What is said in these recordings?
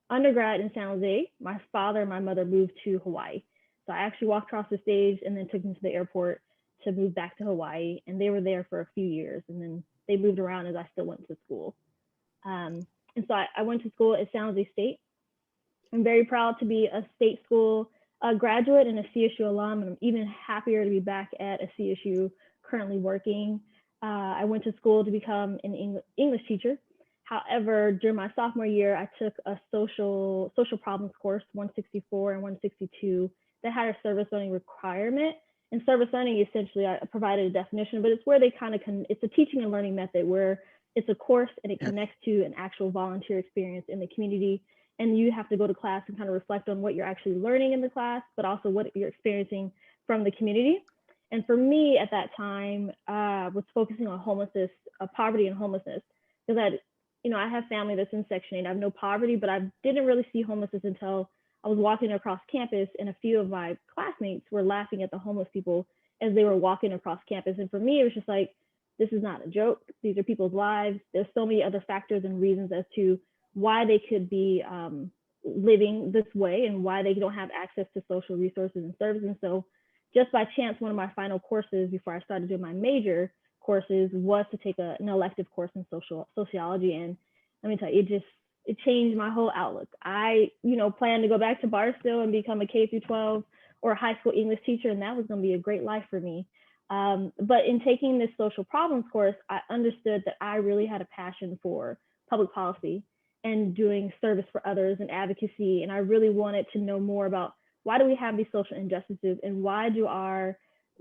undergrad in San Jose, my father and my mother moved to Hawaii. So I actually walked across the stage and then took them to the airport to move back to Hawaii. And they were there for a few years. And then they moved around as I still went to school. And so I went to school at San Jose State. I'm very proud to be a state school graduate and a CSU alum, and I'm even happier to be back at a CSU currently working. I went to school to become an English teacher. However, during my sophomore year, I took a social problems course, 164 and 162, that had a service learning requirement. And service learning, essentially, I provided a definition, but it's where they kind of it's a teaching and learning method where it's a course and it Yep. connects to an actual volunteer experience in the community, and you have to go to class and kind of reflect on what you're actually learning in the class, but also what you're experiencing from the community. And for me at that time, was focusing on homelessness, poverty and homelessness, because I have family that's in Section 8. I have no poverty, but I didn't really see homelessness until I was walking across campus, and a few of my classmates were laughing at the homeless people as they were walking across campus. And for me, it was just like, this is not a joke. These are people's lives. There's so many other factors and reasons as to why they could be living this way and why they don't have access to social resources and services. And so just by chance, one of my final courses before I started doing my major courses was to take an elective course in sociology. And let me tell you, it changed my whole outlook. I, plan to go back to Barstow and become a K through 12 or a high school English teacher, and that was going to be a great life for me. But in taking this social problems course, I understood that I really had a passion for public policy and doing service for others and advocacy. And I really wanted to know more about why do we have these social injustices, and why do our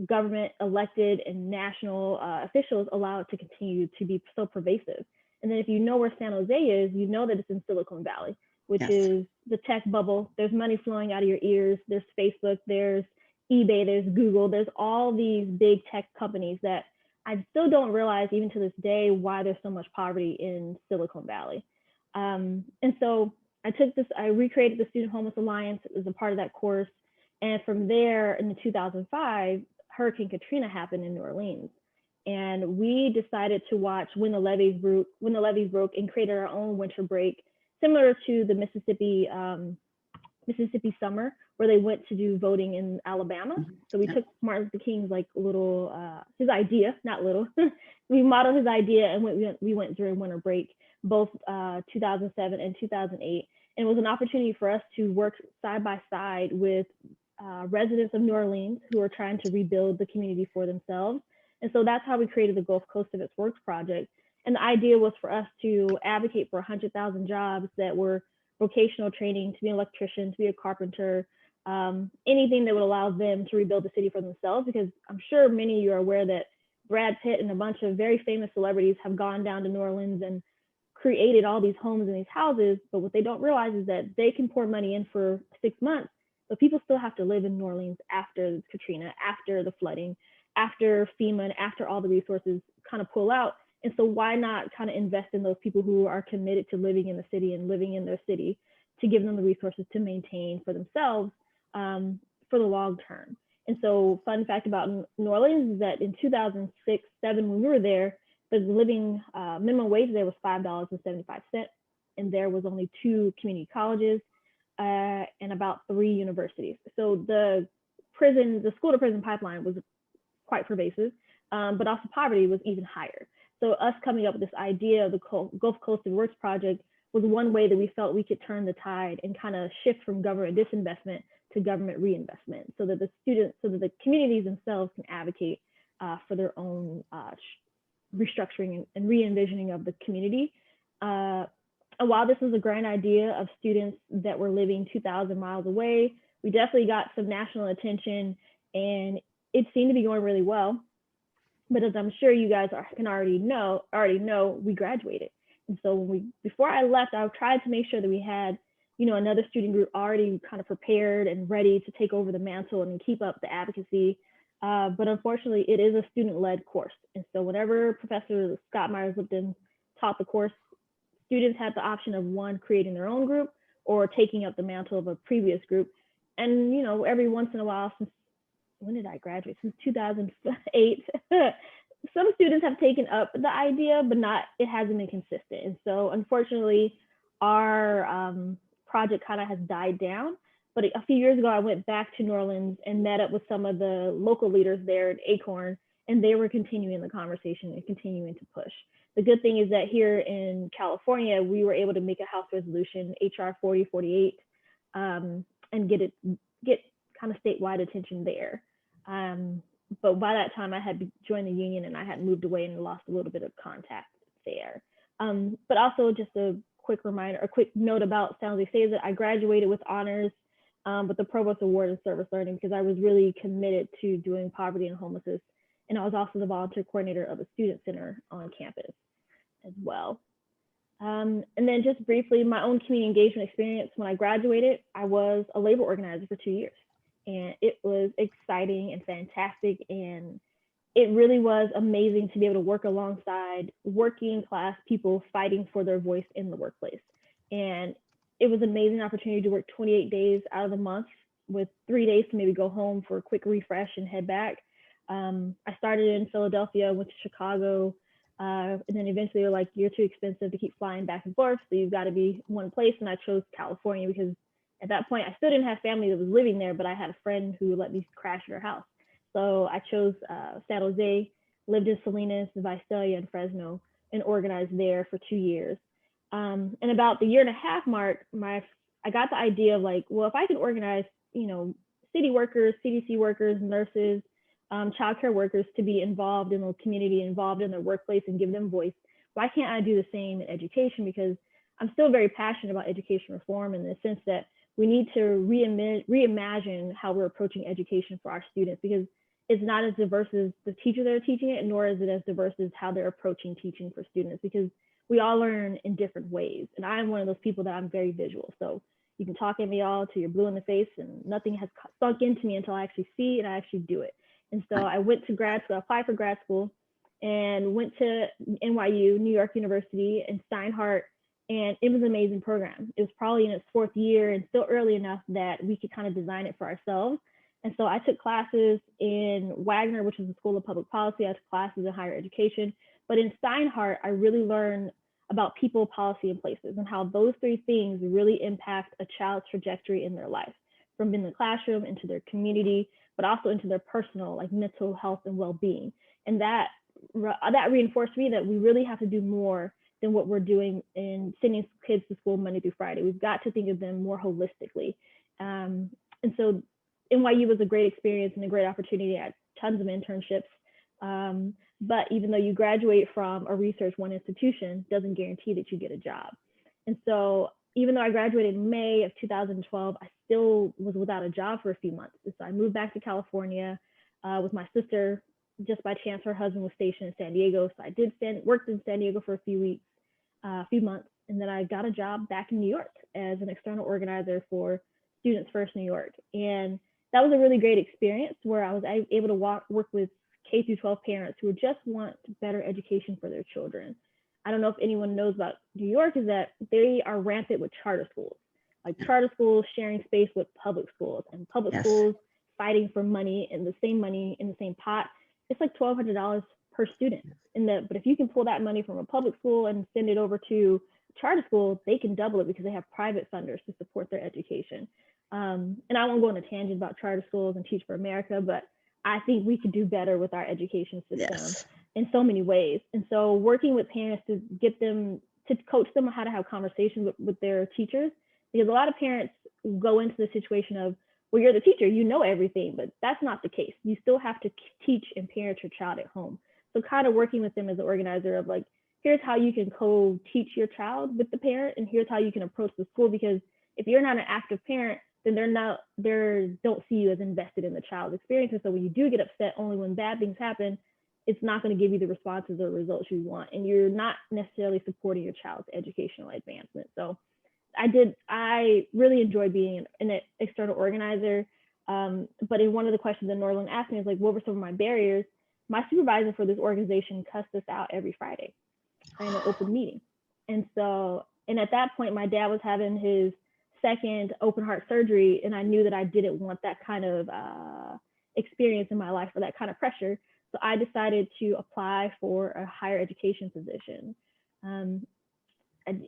government elected and national officials allow it to continue to be so pervasive. And then if you know where San Jose is, you know that it's in Silicon Valley, which Yes. is the tech bubble. There's money flowing out of your ears. There's Facebook, there's eBay, there's Google, there's all these big tech companies that I still don't realize even to this day why there's so much poverty in Silicon Valley. And so I recreated the Student Homeless Alliance as a part of that course. And from there, in 2005, Hurricane Katrina happened in New Orleans. And we decided to watch when the levees broke, and created our own winter break, similar to the Mississippi summer, where they went to do voting in Alabama. So we Yep. took Martin Luther King's his idea, not little. We modeled his idea, and we went during winter break, both 2007 and 2008. And it was an opportunity for us to work side by side with residents of New Orleans who are trying to rebuild the community for themselves. And so that's how we created the Gulf Coast of Its Works project. And the idea was for us to advocate for 100,000 jobs that were vocational training, to be an electrician, to be a carpenter, anything that would allow them to rebuild the city for themselves. Because I'm sure many of you are aware that Brad Pitt and a bunch of very famous celebrities have gone down to New Orleans and created all these homes and these houses. But what they don't realize is that they can pour money in for 6 months, but people still have to live in New Orleans after Katrina, after the flooding, after FEMA, and after all the resources kind of pull out. And so why not kind of invest in those people who are committed to living in the city and living in their city, to give them the resources to maintain for themselves for the long term. And so fun fact about New Orleans is that in 2006-07, when we were there, the living minimum wage there was $5.75. And there was only 2 community colleges and about 3 universities. So the school to prison pipeline was quite pervasive, but also poverty was even higher. So us coming up with this idea of the Gulf Coast of Works project was one way that we felt we could turn the tide and kind of shift from government disinvestment to government reinvestment, so that the communities themselves can advocate for their own restructuring and re-envisioning of the community. And while this was a grand idea of students that were living 2,000 miles away, we definitely got some national attention, and it seemed to be going really well. But as I'm sure you guys can already know, we graduated. And so before I left, I tried to make sure that we had, another student group already kind of prepared and ready to take over the mantle and keep up the advocacy. But unfortunately, it is a student-led course. And so whenever Professor Scott Myers-Lipton taught the course, students had the option of one, creating their own group, or taking up the mantle of a previous group. And, every once in a while, since when did I graduate? Since 2008. Some students have taken up the idea, but it hasn't been consistent. And so unfortunately, our project kind of has died down. But a few years ago, I went back to New Orleans and met up with some of the local leaders there at Acorn, and they were continuing the conversation and continuing to push. The good thing is that here in California, we were able to make a House resolution, HR 4048, and get kind of statewide attention there. But by that time, I had joined the union and I had moved away and lost a little bit of contact there. But also just a quick reminder, a quick note about San Jose State is that I graduated with honors with the Provost Award in Service Learning because I was really committed to doing poverty and homelessness. And I was also the volunteer coordinator of a student center on campus as well. And then just briefly, my own community engagement experience. When I graduated, I was a labor organizer for 2 years. And it was exciting and fantastic. And it really was amazing to be able to work alongside working class people fighting for their voice in the workplace. And it was an amazing opportunity to work 28 days out of the month with 3 days to maybe go home for a quick refresh and head back. I started in Philadelphia, went to Chicago, and then eventually they were like, you're too expensive to keep flying back and forth, so you've got to be one place. And I chose California because at that point I still didn't have family that was living there, but I had a friend who let me crash at her house. So I chose San Jose, lived in Salinas, Visalia, and Fresno, and organized there for 2 years. And about the 1.5 year mark, I got the idea of like, well, if I can organize, city workers, CDC workers, nurses, childcare workers to be involved in the community, involved in their workplace, and give them voice, why can't I do the same in education? Because I'm still very passionate about education reform in the sense that we need to reimagine how we're approaching education for our students, because it's not as diverse as the teachers that are teaching it, nor is it as diverse as how they're approaching teaching for students, because we all learn in different ways. And I'm one of those people that I'm very visual. So you can talk at me all till you're blue in the face and nothing has sunk into me until I actually see and I actually do it. And so I went to grad school, I applied for grad school and went to NYU, New York University, and Steinhardt. And it was an amazing program. It was probably in its 4th year and still early enough that we could kind of design it for ourselves. And so I took classes in Wagner, which is the School of Public Policy. I took classes in higher education. But in Steinhardt, I really learned about people, policy, and places, and how those 3 things really impact a child's trajectory in their life, from in the classroom into their community, but also into their personal, like mental health and well-being. And that reinforced me that we really have to do more than what we're doing in sending kids to school Monday through Friday. We've got to think of them more holistically. And so NYU was a great experience and a great opportunity. I had tons of internships. But even though you graduate from a research one institution, doesn't guarantee that you get a job. And so even though I graduated in May of 2012, I still was without a job for a few months. And so I moved back to California with my sister. Just by chance, her husband was stationed in San Diego. So I worked in San Diego for a few months. And then I got a job back in New York as an external organizer for Students First New York. And that was a really great experience where I was able to work with K-12 parents who just want better education for their children. I don't know if anyone knows about New York, is that they are rampant with charter schools, like charter schools sharing space with public schools, and public schools fighting for money in the same pot. It's like $1,200 per student. But if you can pull that money from a public school and send it over to charter school, they can double it because they have private funders to support their education. And I won't go on a tangent about charter schools and Teach for America, but I think we could do better with our education system in so many ways. And so working with parents to get them, to coach them on how to have conversations with their teachers, because a lot of parents go into the situation of, well, you're the teacher, you know everything, but that's not the case. You still have to teach and parent your child at home. So kind of working with them as an organizer of like, here's how you can co-teach your child with the parent, and here's how you can approach the school, because if you're not an active parent, then they don't see you as invested in the child's experience. And so when you do get upset only when bad things happen, it's not going to give you the responses or results you want, and you're not necessarily supporting your child's educational advancement. So I really enjoyed being an external organizer. But in one of the questions that Norland asked me is like, what were some of my barriers? My supervisor for this organization cussed us out every Friday in an open meeting. And at that point, my dad was having his second open heart surgery, and I knew that I didn't want that kind of experience in my life or that kind of pressure. So I decided to apply for a higher education position.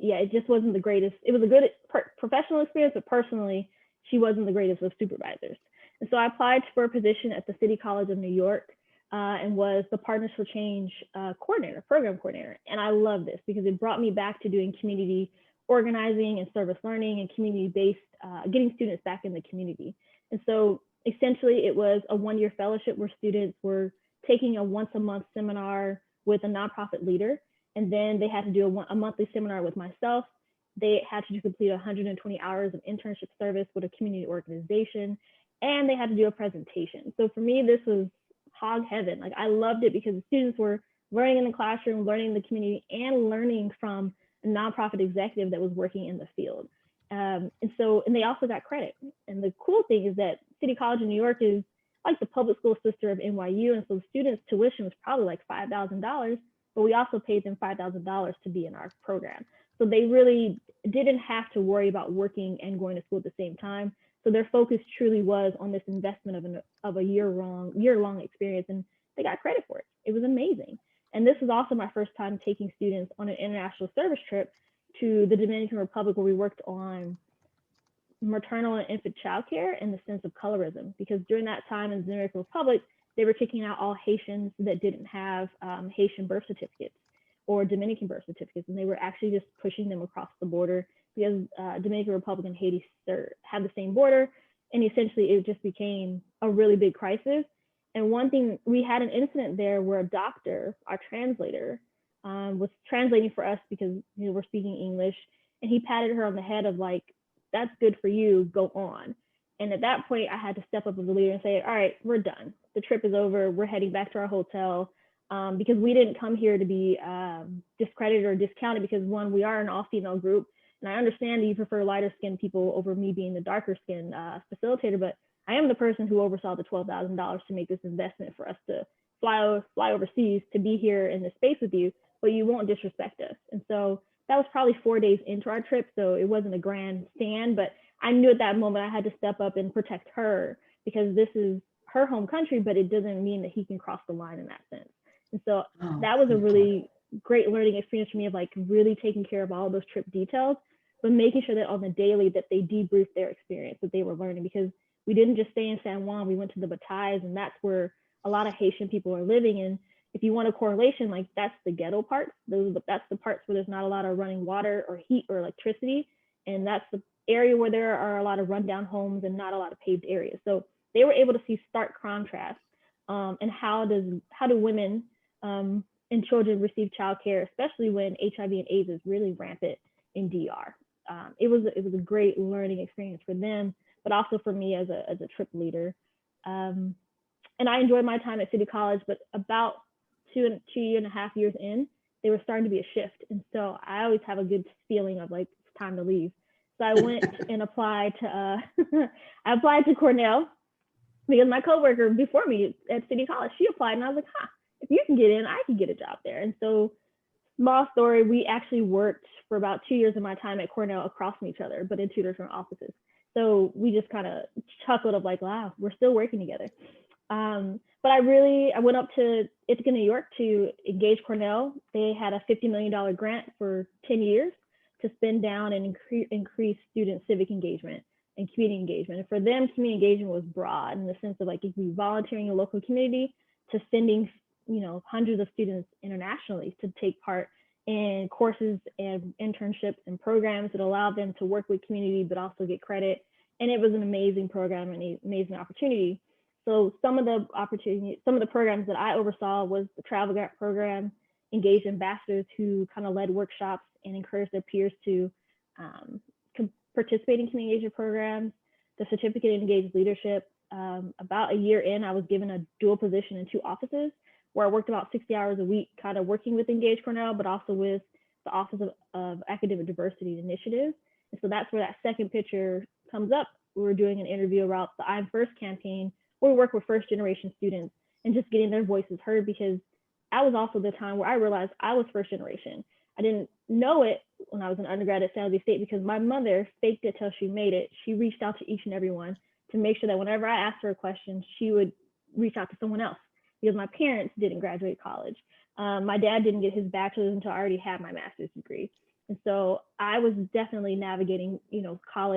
yeah, it just wasn't the greatest. It was a good professional experience, but personally, she wasn't the greatest of supervisors. And so I applied for a position at the City College of New York and was the Partners for Change coordinator, program coordinator. And I love this because it brought me back to doing community organizing and service learning and community-based, getting students back in the community. And so essentially it was a one-year fellowship where students were taking a once-a-month seminar with a nonprofit leader, and then they had to do a monthly seminar with myself. They had to complete 120 hours of internship service with a community organization, and they had to do a presentation. So for me, this was hog heaven. Like, I loved it because the students were learning in the classroom, learning in the community, and learning from a nonprofit executive that was working in the field. And they also got credit. And the cool thing is that City College of New York is like the public school sister of NYU. And so the students' tuition was probably like $5,000, but we also paid them $5,000 to be in our program. So they really didn't have to worry about working and going to school at the same time. So their focus truly was on this investment of a year-long experience, and they got credit for it. It was amazing. And this was also my first time taking students on an international service trip to the Dominican Republic, where we worked on maternal and infant child care and the sense of colorism. Because during that time in the Dominican Republic, they were kicking out all Haitians that didn't have Haitian birth certificates or Dominican birth certificates, and they were actually just pushing them across the border because Dominican Republic and Haiti have the same border, and essentially it just became a really big crisis. And one thing, we had an incident there where a doctor, our translator, was translating for us because we're speaking English, and he patted her on the head of like, "That's good for you, go on." And at that point, I had to step up as a leader and say, "All right, we're done. The trip is over. We're heading back to our hotel." Because we didn't come here to be discredited or discounted, because one, we are an all-female group, and I understand that you prefer lighter-skinned people over me being the darker-skinned facilitator, but I am the person who oversaw the $12,000 to make this investment for us to fly overseas to be here in this space with you, but you won't disrespect us. And so that was probably 4 days into our trip, so it wasn't a grand stand, but I knew at that moment I had to step up and protect her because this is her home country, but it doesn't mean that he can cross the line in that sense. And so that was a really great learning experience for me of like really taking care of all those trip details, but making sure that on the daily that they debriefed their experience that they were learning, because we didn't just stay in San Juan, we went to the Batailles, and that's where a lot of Haitian people are living. And if you want a correlation, like that's the ghetto parts. That's the parts where there's not a lot of running water or heat or electricity. And that's the area where there are a lot of rundown homes and not a lot of paved areas. So they were able to see stark contrast. And how do women and children receive childcare, especially when HIV and AIDS is really rampant in DR. It was a great learning experience for them, but also for me as a trip leader. And I enjoyed my time at City College, but about two and a half years in, there was starting to be a shift. And so I always have a good feeling of like, it's time to leave. So I went and applied to, I applied to Cornell because my coworker before me at City College, she applied, and I was like, if you can get in, I can get a job there. And so, small story, we actually worked for about 2 years of my time at Cornell across from each other, but in two different offices. So we just kind of chuckled of like, wow, we're still working together. But I went up to Ithaca, New York to engage Cornell. They had a $50 million grant for 10 years to spend down and increase student civic engagement and community engagement. And for them, community engagement was broad in the sense of like, it could be volunteering in a local community to sending hundreds of students internationally to take part in courses and internships and programs that allow them to work with community, but also get credit. And it was an amazing program and an amazing opportunity. So some of the programs that I oversaw was the travel grant program, engaged ambassadors who kind of led workshops and encouraged their peers to participate in community engagement programs, the certificate in engaged leadership. About a year in, I was given a dual position in two offices, where I worked about 60 hours a week, kind of working with Engage Cornell, but also with the Office of Academic Diversity Initiatives. And so that's where that second picture comes up. We were doing an interview about the I'm First campaign, where we work with first generation students and just getting their voices heard, because that was also the time where I realized I was first generation. I didn't know it when I was an undergrad at San Jose State, because my mother faked it till she made it. She reached out to each and every one to make sure that whenever I asked her a question, she would reach out to someone else, because my parents didn't graduate college. My dad didn't get his bachelor's until I already had my master's degree. And so I was definitely navigating, college